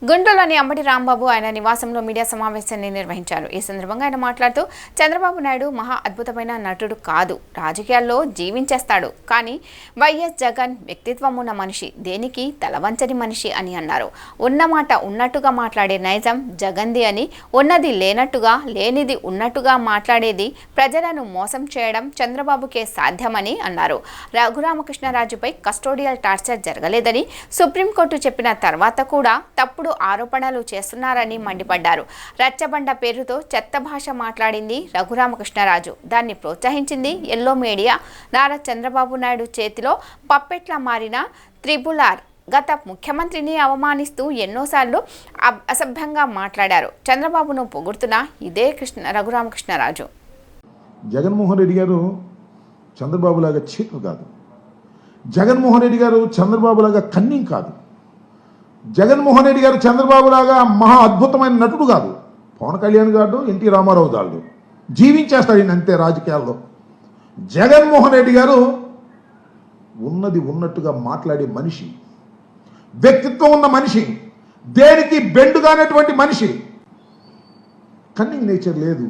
గుంటూరులోని అంబటి రాంబాబు ఆయన నివాసంలో మీడియా సమావేశాన్ని నిర్వహించారు. ఈ సందర్భంగా ఆయన మాట్లాడుతూ చంద్రబాబు నాయుడు మహా అద్భుతమైన నటుడు కాదు, రాజకీయాల్లో జీవించేస్తాడు, కానీ వైఎస్ జగన్ వ్యక్తిత్వం ఉన్న మనిషి, దేనికి తలవంచని మనిషి అని అన్నారు. ఉన్నమాట ఉన్నట్టుగా మాట్లాడే నైజం జగన్ది అని, ఉన్నది లేనట్టుగా లేనిది ఉన్నట్టుగా మాట్లాడేది ప్రజలను మోసం చేయడం చంద్రబాబుకే సాధ్యమని అన్నారు. రఘురామకృష్ణరాజుపై కస్టోడియల్ టార్చర్ జరగలేదని సుప్రీంకోర్టు చెప్పిన తర్వాత కూడా తప్పుడు ఆరోపణలు చేస్తున్నారని మండిపడ్డారు. రచ్చబండ పేరుతో చెత్త భాష మాట్లాడింది రఘురామకృష్ణరాజు, దాన్ని ప్రోత్సహించింది ఎల్లో మీడియా. నారా చంద్రబాబు నాయుడు చేతిలో పప్పెట్లా మారిన త్రిబులార్ గత ముఖ్యమంత్రిని అవమానిస్తూ ఎన్నోసార్లు అసభ్యంగా మాట్లాడారు. చంద్రబాబును పొగుడుతున్న ఇదే రఘురామకృష్ణరాజు. జగన్మోహన్ రెడ్డి గారు చంద్రబాబు లాగా చీటర్ కాదు, జగన్మోహన్ రెడ్డి గారు చంద్రబాబు లాగా కన్నింగ్ కాదు, జగన్మోహన్ రెడ్డి గారు చంద్రబాబు లాగా మహా అద్భుతమైన నటుడు కాదు. పవన్ కళ్యాణ్ గారు ఎన్టీ రామారావు దాళ్ళు జీవించేస్తాడు ఈయన అంతే రాజకీయాల్లో. జగన్మోహన్ రెడ్డి గారు ఉన్నది ఉన్నట్టుగా మాట్లాడే మనిషి, వ్యక్తిత్వం ఉన్న మనిషి, దేనికి బెండుగానటువంటి మనిషి. కన్నింగ్ నేచర్ లేదు,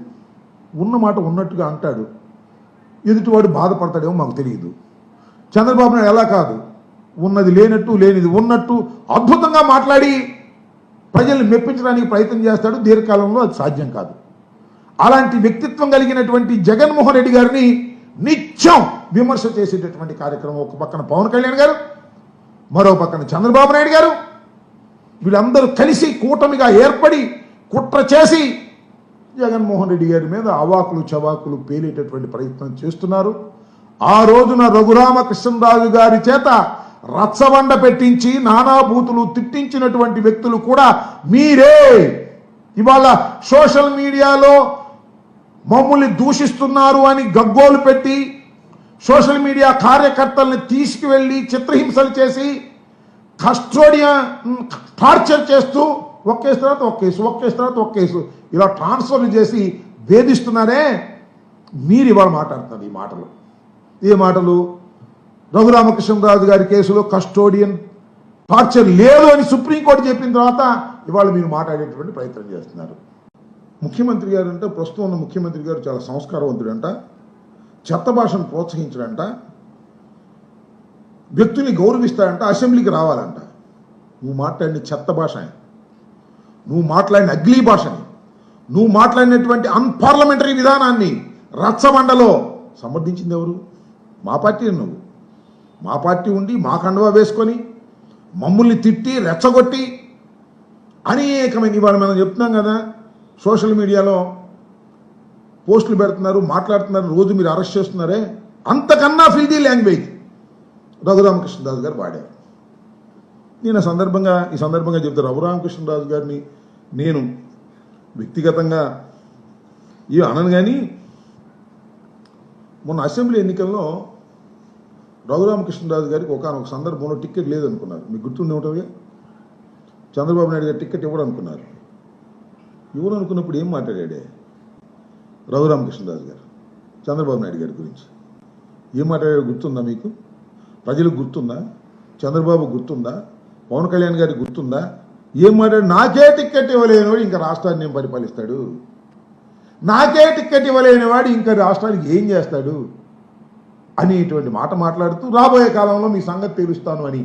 ఉన్నమాట ఉన్నట్టుగా అంటాడు. ఎదుటివాడు బాధపడతాడేమో మాకు తెలియదు. చంద్రబాబు నాయుడు ఎలా కాదు, ఉన్నది లేనట్టు లేనిది ఉన్నట్టు అద్భుతంగా మాట్లాడి ప్రజల్ని మెప్పించడానికి ప్రయత్నం చేస్తాడు. దీర్ఘకాలంలో అది సాధ్యం కాదు. అలాంటి వ్యక్తిత్వం కలిగినటువంటి జగన్మోహన్ రెడ్డి గారిని నిత్యం విమర్శ చేసేటటువంటి కార్యక్రమం ఒక పక్కన పవన్ కళ్యాణ్ గారు, మరో పక్కన చంద్రబాబు నాయుడు గారు, వీళ్ళందరూ కలిసి కూటమిగా ఏర్పడి కుట్ర చేసి జగన్మోహన్ రెడ్డి గారి మీద అవాకులు చవాకులు పేలేటటువంటి ప్రయత్నం చేస్తున్నారు. ఆ రోజున రఘురామకృష్ణరాజు గారి చేత రచ్చబండ పెట్టించి నానాభూతులు తిట్టించినటువంటి వ్యక్తులు కూడా మీరే. ఇవాళ సోషల్ మీడియాలో మమ్మల్ని దూషిస్తున్నారు అని గగ్గోలు పెట్టి సోషల్ మీడియా కార్యకర్తల్ని తీసుకువెళ్ళి చిత్రహింసలు చేసి కస్టోడియన్ టార్చర్ చేస్తూ ఒక కేసు తర్వాత ఒక కేసు, ఒక కేసు తర్వాత ఒక కేసు ఇలా ట్రాన్స్ఫర్లు చేసి వేధిస్తున్నారే. మీరు ఇవాళ మాట్లాడుతున్నారు ఈ మాటలు. ఏ మాటలు? రఘురామకృష్ణరాజు గారి కేసులో కస్టోడియన్ టార్చర్ లేదు అని సుప్రీంకోర్టు చెప్పిన తర్వాత ఇవాళ మీరు మాట్లాడేటువంటి ప్రయత్నం చేస్తున్నారు. ముఖ్యమంత్రి గారు అంటే, ప్రస్తుతం ఉన్న ముఖ్యమంత్రి గారు చాలా సంస్కారవంతుడంట, చెత్త భాషను ప్రోత్సహించడంట, వ్యక్తుల్ని గౌరవిస్తాడంట, అసెంబ్లీకి రావాలంట. నువ్వు మాట్లాడిన చెత్త భాష, నువ్వు మాట్లాడిన అగ్లీ భాషని, నువ్వు మాట్లాడినటువంటి అన్పార్లమెంటరీ విధానాన్ని రచ్చబండలో సమర్థించింది ఎవరు? మా పార్టీ. నువ్వు మా పార్టీ ఉండి మా కండువా వేసుకొని మమ్మల్ని తిట్టి రెచ్చగొట్టి అనేకమైన, ఇవాళ మనం చెప్తున్నాం కదా, సోషల్ మీడియాలో పోస్టులు పెడుతున్నారు, మాట్లాడుతున్నారు, రోజు మీరు అరెస్ట్ చేస్తున్నారే, అంతకన్నా ఫిల్దీ లాంగ్వేజ్ రఘురామకృష్ణరాజు గారు వాడారు. నేను ఈ సందర్భంగా చెప్తాను, రఘురామకృష్ణరాజు గారిని నేను వ్యక్తిగతంగా ఏ అనను, కానీ మొన్న అసెంబ్లీ ఎన్నికల్లో రఘురామకృష్ణరాజు గారికి ఒకనొక సందర్భంలో టికెట్ లేదనుకున్నారు. మీకు గుర్తుండే ఉంటుందిగా, చంద్రబాబు నాయుడు గారు టికెట్ ఇవ్వడం అనుకున్నారు. ఇవ్వడం అనుకున్నప్పుడు ఏం మాట్లాడాడే రఘురామకృష్ణరాజు గారు చంద్రబాబు నాయుడు గారి గురించి? ఏం మాట్లాడాడో గుర్తుందా మీకు? ప్రజలకు గుర్తుందా? చంద్రబాబు గుర్తుందా? పవన్ కళ్యాణ్ గారికి గుర్తుందా? ఏం మాట్లాడు? నాకే టికెట్ ఇవ్వలేనివాడు ఇంకా రాష్ట్రాన్ని ఏం పరిపాలిస్తాడు, నాకే టికెట్ ఇవ్వలేనివాడు ఇంకా రాష్ట్రానికి ఏం చేస్తాడు అనేటువంటి మాట మాట్లాడుతూ రాబోయే కాలంలో మీ సంగతి తెలుస్తాను అని.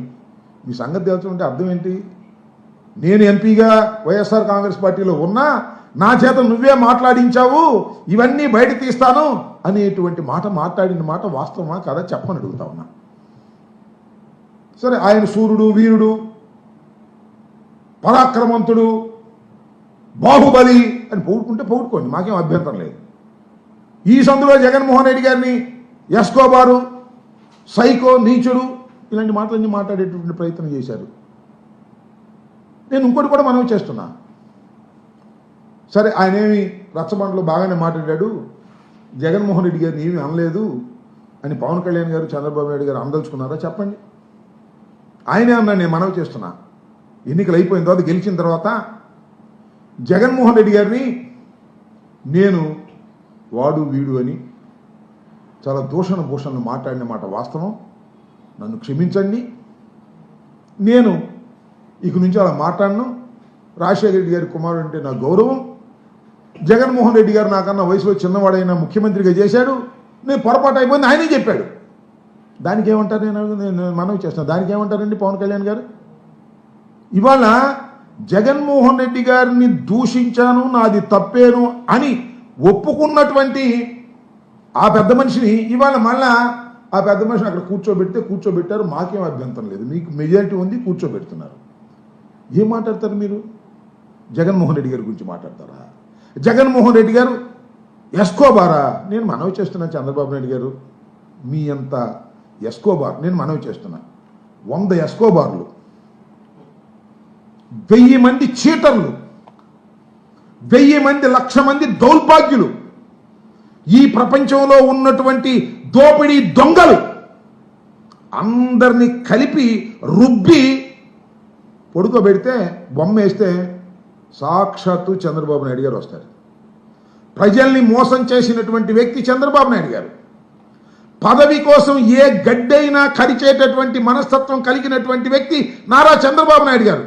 మీ సంగతి తెలుసుకుంటే అర్థం ఏంటి? నేను ఎంపీగా వైఎస్ఆర్ కాంగ్రెస్ పార్టీలో ఉన్నా నా చేత నువ్వే మాట్లాడించావు, ఇవన్నీ బయట తీస్తాను అనేటువంటి మాట మాట్లాడిన మాట వాస్తవమా కదా చెప్పని అడుగుతా ఉన్నా. సరే, ఆయన సూర్యుడు, వీరుడు, పరాక్రమంతుడు, బాహుబలి అని పొగుడుకోండి, మాకేం అభ్యంతరం లేదు. ఈ సందులో జగన్మోహన్ రెడ్డి గారిని ఎస్కోబారు, సైకో, నీచుడు ఇలాంటి మాటలన్నీ మాట్లాడేటువంటి ప్రయత్నం చేశారు. నేను ఇంకోటి కూడా మనవి చేస్తున్నా. సరే, ఆయన ఏమి రచ్చబండలో బాగానే మాట్లాడాడు, జగన్మోహన్ రెడ్డి గారిని ఏమీ అనలేదు అని పవన్ కళ్యాణ్ గారు, చంద్రబాబు నాయుడు గారు అందలుచుకున్నారా? చెప్పండి. ఆయనే అన్నా. నేను మనవి చేస్తున్నా, ఎన్నికలు అయిపోయిన తర్వాత, గెలిచిన తర్వాత జగన్మోహన్ రెడ్డి గారిని నేను వాడు వీడు అని చాలా భూషణలు మాట్లాడిన మాట వాస్తవం. నన్ను క్షమించండి, నేను ఇక నుంచి అలా మాట్లాడను. రాజశేఖర రెడ్డి గారి కుమారుడు అంటే నాకు గౌరవం. జగన్మోహన్ రెడ్డి గారు నాకన్నా వయసులో చిన్నవాడైన ముఖ్యమంత్రిగా చేశాడు, నేను పొరపాటు అయిపోయింది ఆయనే చెప్పాడు. దానికి ఏమంటారు? నేను మనవి చేస్తాను, దానికి ఏమంటారండి పవన్ కళ్యాణ్ గారు? ఇవాళ జగన్మోహన్ రెడ్డి గారిని దూషించాను, నాది తప్పేను అని ఒప్పుకున్నటువంటి ఆ పెద్ద మనిషిని ఇవాళ మళ్ళా ఆ పెద్ద మనిషిని అక్కడ కూర్చోబెట్టారు. మాకేం అభ్యంతరం లేదు, మీకు మెజారిటీ ఉంది, కూర్చోబెడుతున్నారు. ఏం మాట్లాడతారు మీరు? జగన్మోహన్ రెడ్డి గారి గురించి మాట్లాడతారా? జగన్మోహన్ రెడ్డి గారు ఎస్కోబారా? నేను మనవి చేస్తున్నా చంద్రబాబు నాయుడు గారు, మీ అంత ఎస్కోబార్ నేను మనవి చేస్తున్నా. 100 ఎస్కోబార్లు, 1000 మంది చీటర్లు, 1000 మంది, 1,00,000 మంది దౌర్భాగ్యులు, ఈ ప్రపంచంలో ఉన్నటువంటి దోపిడీ దొంగలు అందరినీ కలిపి రుబ్బి పొడుకోబెడితే బొమ్మ వేస్తే సాక్షాత్తు చంద్రబాబు నాయుడు గారు వస్తారు. ప్రజల్ని మోసం చేసినటువంటి వ్యక్తి చంద్రబాబు నాయుడు గారు. పదవి కోసం ఏ గడ్డైనా కరిచేటటువంటి మనస్తత్వం కలిగినటువంటి వ్యక్తి నారా చంద్రబాబు నాయుడు గారు.